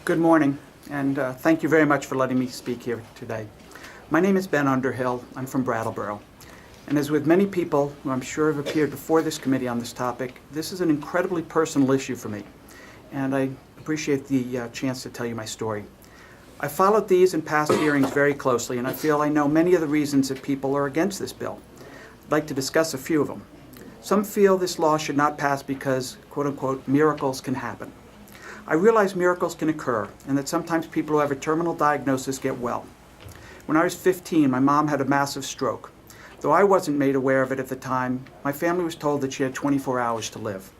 Good morning, and thank you very much for letting me speak here today. My name is Ben Underhill. I'm from Brattleboro. And as with many people who I'm sure have appeared before this committee on this topic, this is an incredibly personal issue for me, and I appreciate the chance to tell you my story. I followed these and past hearings very closely, and I feel I know many of the reasons that people are against this bill. I'd like to discuss a few of them. Some feel this law should not pass because, quote-unquote, miracles can happen. I realize miracles can occur, and that sometimes people who have a terminal diagnosis get well. When I was 15, my mom had a massive stroke. Though I wasn't made aware of it at the time, my family was told that she had 24 hours to live.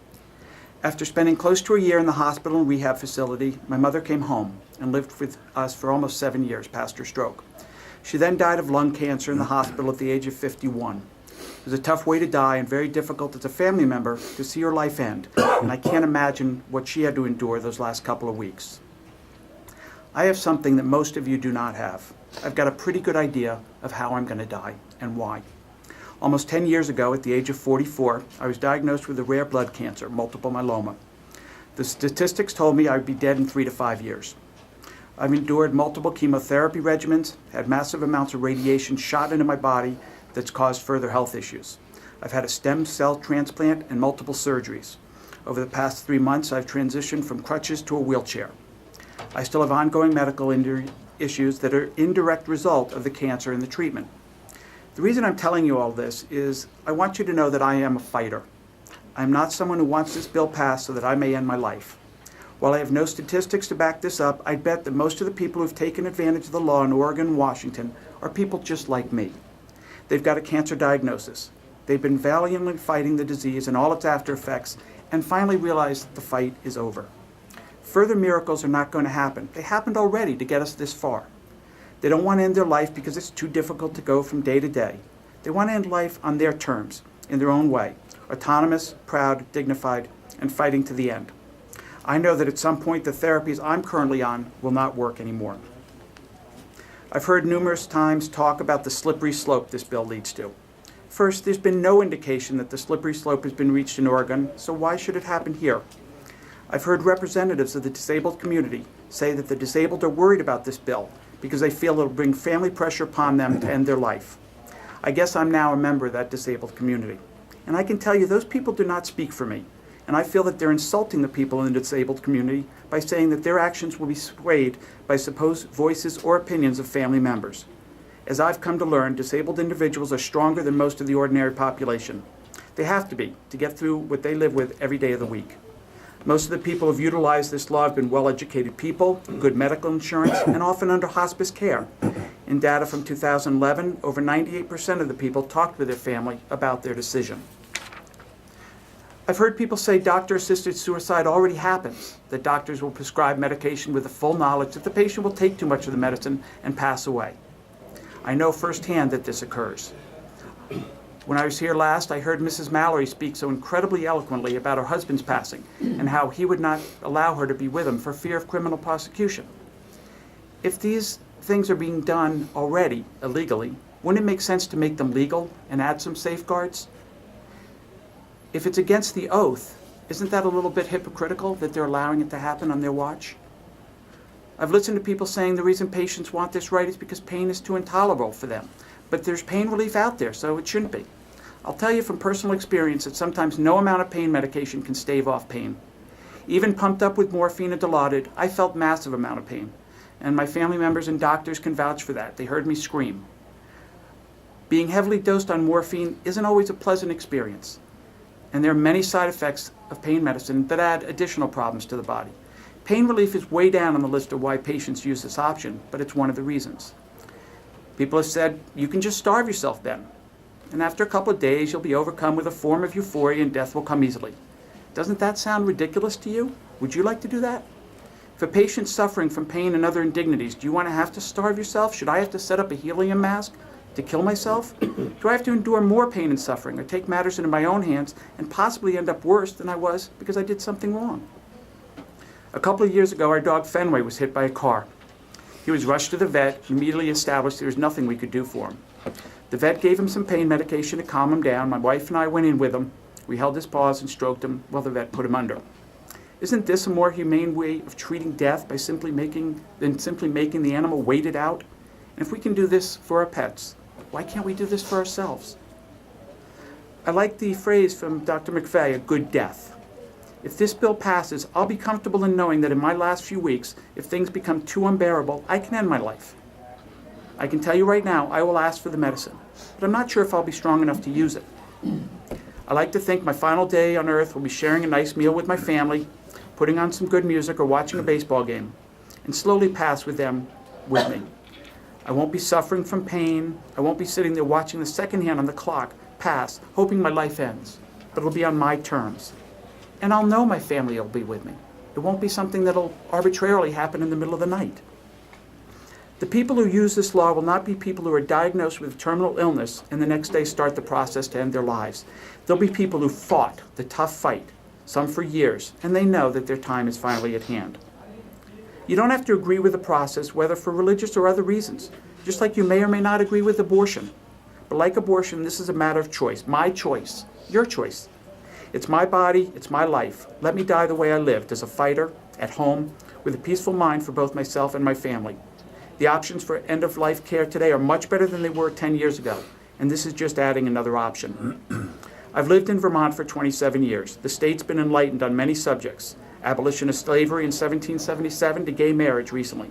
After spending close to a year in the hospital and rehab facility, my mother came home and lived with us for almost 7 years past her stroke. She then died of lung cancer in the hospital at the age of 51. It was a tough way to die and very difficult as a family member to see her life end, and I can't imagine what she had to endure those last couple of weeks. I have something that most of you do not have. I've got a pretty good idea of how I'm going to die and why. Almost 10 years ago, at the age of 44, I was diagnosed with a rare blood cancer, multiple myeloma. The statistics told me I would be dead in 3 to 5 years. I've endured multiple chemotherapy regimens, had massive amounts of radiation shot into my body that's caused further health issues. I've had a stem cell transplant and multiple surgeries. Over the past 3 months, I've transitioned from crutches to a wheelchair. I still have ongoing medical issues that are indirect result of the cancer and the treatment. The reason I'm telling you all this is I want you to know that I am a fighter. I'm not someone who wants this bill passed so that I may end my life. While I have no statistics to back this up, I bet that most of the people who have taken advantage of the law in Oregon and Washington are people just like me. They've got a cancer diagnosis. They've been valiantly fighting the disease and all its after effects and finally realized the fight is over. Further miracles are not going to happen. They happened already to get us this far. They don't want to end their life because it's too difficult to go from day to day. They want to end life on their terms, in their own way, autonomous, proud, dignified, and fighting to the end. I know that at some point the therapies I'm currently on will not work anymore. I've heard numerous times talk about the slippery slope this bill leads to. First, there's been no indication that the slippery slope has been reached in Oregon, so why should it happen here? I've heard representatives of the disabled community say that the disabled are worried about this bill because they feel it'll bring family pressure upon them to end their life. I guess I'm now a member of that disabled community. And I can tell you those people do not speak for me. And I feel that they're insulting the people in the disabled community by saying that their actions will be swayed by supposed voices or opinions of family members. As I've come to learn, disabled individuals are stronger than most of the ordinary population. They have to be to get through what they live with every day of the week. Most of the people who've utilized this law have been well-educated people, good medical insurance, and often under hospice care. In data from 2011, over 98% of the people talked with their family about their decision. I've heard people say doctor-assisted suicide already happens, that doctors will prescribe medication with the full knowledge that the patient will take too much of the medicine and pass away. I know firsthand that this occurs. When I was here last, I heard Mrs. Mallory speak so incredibly eloquently about her husband's passing and how he would not allow her to be with him for fear of criminal prosecution. If these things are being done already illegally, wouldn't it make sense to make them legal and add some safeguards? If it's against the oath, isn't that a little bit hypocritical that they're allowing it to happen on their watch? I've listened to people saying the reason patients want this right is because pain is too intolerable for them. But there's pain relief out there, so it shouldn't be. I'll tell you from personal experience that sometimes no amount of pain medication can stave off pain. Even pumped up with morphine and Dilaudid, I felt massive amount of pain. And my family members and doctors can vouch for that. They heard me scream. Being heavily dosed on morphine isn't always a pleasant experience. And there are many side effects of pain medicine that add additional problems to the body. Pain relief is way down on the list of why patients use this option, but it's one of the reasons. People have said, you can just starve yourself, Ben. And after a couple of days, you'll be overcome with a form of euphoria and death will come easily. Doesn't that sound ridiculous to you? Would you like to do that? If a patient's suffering from pain and other indignities, do you want to have to starve yourself? Should I have to set up a helium mask to kill myself? Do I have to endure more pain and suffering or take matters into my own hands and possibly end up worse than I was because I did something wrong? A couple of years ago, our dog Fenway was hit by a car. He was rushed to the vet and immediately established there was nothing we could do for him. The vet gave him some pain medication to calm him down. My wife and I went in with him. We held his paws and stroked him while the vet put him under. Isn't this a more humane way of treating death by simply making the animal wait it out? And if we can do this for our pets, why can't we do this for ourselves? I like the phrase from Dr. McVeigh, a good death. If this bill passes, I'll be comfortable in knowing that in my last few weeks, if things become too unbearable, I can end my life. I can tell you right now, I will ask for the medicine, but I'm not sure if I'll be strong enough to use it. I like to think my final day on earth will be sharing a nice meal with my family, putting on some good music or watching a baseball game, and slowly pass with them with me. I won't be suffering from pain. I won't be sitting there watching the second hand on the clock pass, hoping my life ends, but it'll be on my terms. And I'll know my family will be with me. It won't be something that'll arbitrarily happen in the middle of the night. The people who use this law will not be people who are diagnosed with terminal illness and the next day start the process to end their lives. They'll be people who fought the tough fight, some for years, and they know that their time is finally at hand. You don't have to agree with the process, whether for religious or other reasons, just like you may or may not agree with abortion. But like abortion, this is a matter of choice, my choice, your choice. It's my body, it's my life. Let me die the way I lived, as a fighter, at home, with a peaceful mind for both myself and my family. The options for end-of-life care today are much better than they were 10 years ago, and this is just adding another option. I've lived in Vermont for 27 years. The state's been enlightened on many subjects, abolition of slavery in 1777 to gay marriage recently.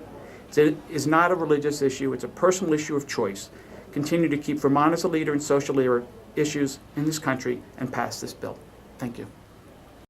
It is not a religious issue, it's a personal issue of choice. Continue to keep Vermont as a leader in social issues in this country and pass this bill. Thank you.